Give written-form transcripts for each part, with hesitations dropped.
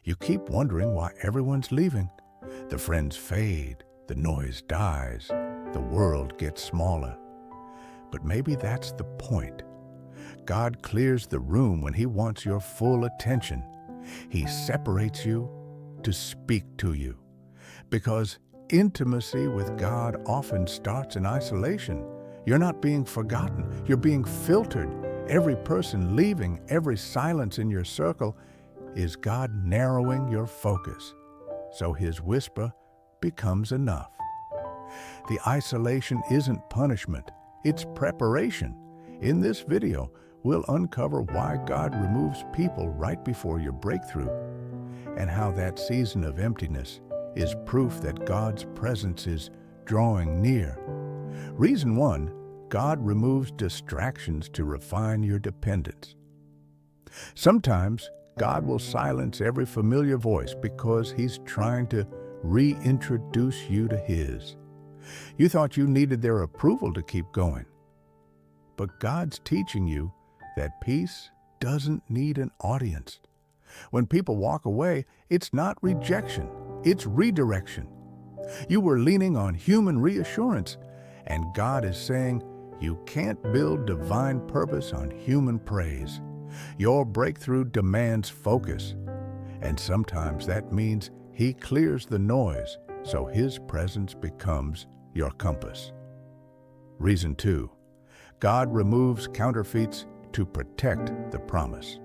You keep wondering why everyone's leaving. The friends fade, the noise dies, the world gets smaller. But maybe that's the point. God clears the room when He wants your full attention. He separates you to speak to you. Because intimacy with God often starts in isolation. You're not being forgotten. You're being filtered. Every person leaving, every silence in your circle is God narrowing your focus, so His whisper becomes enough. The isolation isn't punishment, it's preparation. In this video, we'll uncover why God removes people right before your breakthrough, and how that season of emptiness is proof that God's presence is drawing near. Reason 1, God removes distractions to refine your dependence. Sometimes God will silence every familiar voice because He's trying to reintroduce you to His. You thought you needed their approval to keep going. But God's teaching you that peace doesn't need an audience. When people walk away, it's not rejection, it's redirection. You were leaning on human reassurance, and God is saying, you can't build divine purpose on human praise. Your breakthrough demands focus, and sometimes that means He clears the noise so His presence becomes your compass. Reason 2, God removes counterfeits to protect the promise.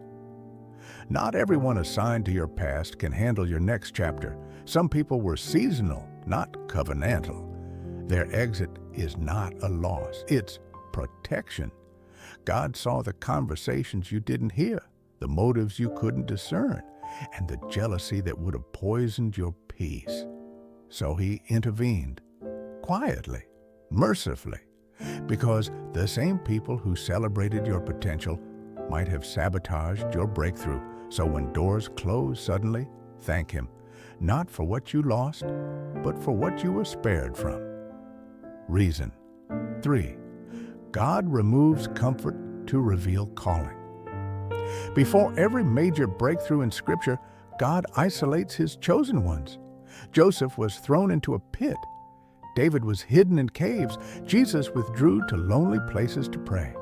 Not everyone assigned to your past can handle your next chapter. Some people were seasonal, not covenantal. Their exit is not a loss, it's protection. God saw the conversations you didn't hear, the motives you couldn't discern, and the jealousy that would have poisoned your peace. So He intervened, quietly, mercifully, because the same people who celebrated your potential might have sabotaged your breakthrough. So when doors close suddenly, thank Him, not for what you lost, but for what you were spared from. Reason 3, God removes comfort to reveal calling. Before every major breakthrough in Scripture, God isolates His chosen ones. Joseph was thrown into a pit. David was hidden in caves. Jesus withdrew to lonely places to pray.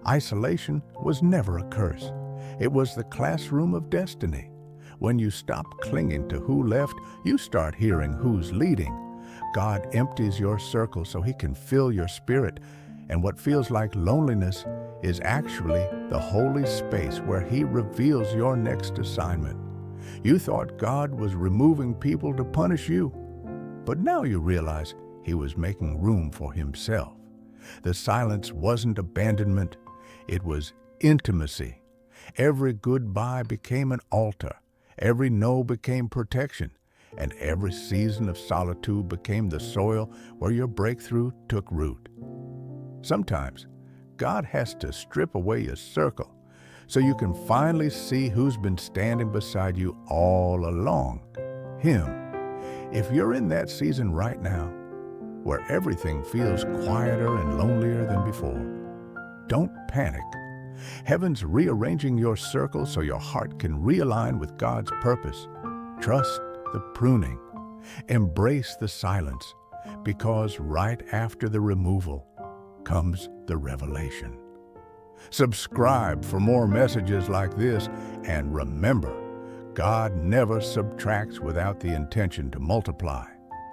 Isolation was never a curse. It was the classroom of destiny. When you stop clinging to who left, you start hearing who's leading. God empties your circle so He can fill your spirit, and what feels like loneliness is actually the holy space where He reveals your next assignment. You thought God was removing people to punish you, but now you realize He was making room for Himself. The silence wasn't abandonment, it was intimacy. Every goodbye became an altar, every no became protection, and every season of solitude became the soil where your breakthrough took root. Sometimes God has to strip away your circle so you can finally see who's been standing beside you all along, Him. If you're in that season right now, where everything feels quieter and lonelier than before, don't panic. Heaven's rearranging your circle so your heart can realign with God's purpose. Trust the pruning. Embrace the silence, because right after the removal comes the revelation. Subscribe for more messages like this, and remember, God never subtracts without the intention to multiply.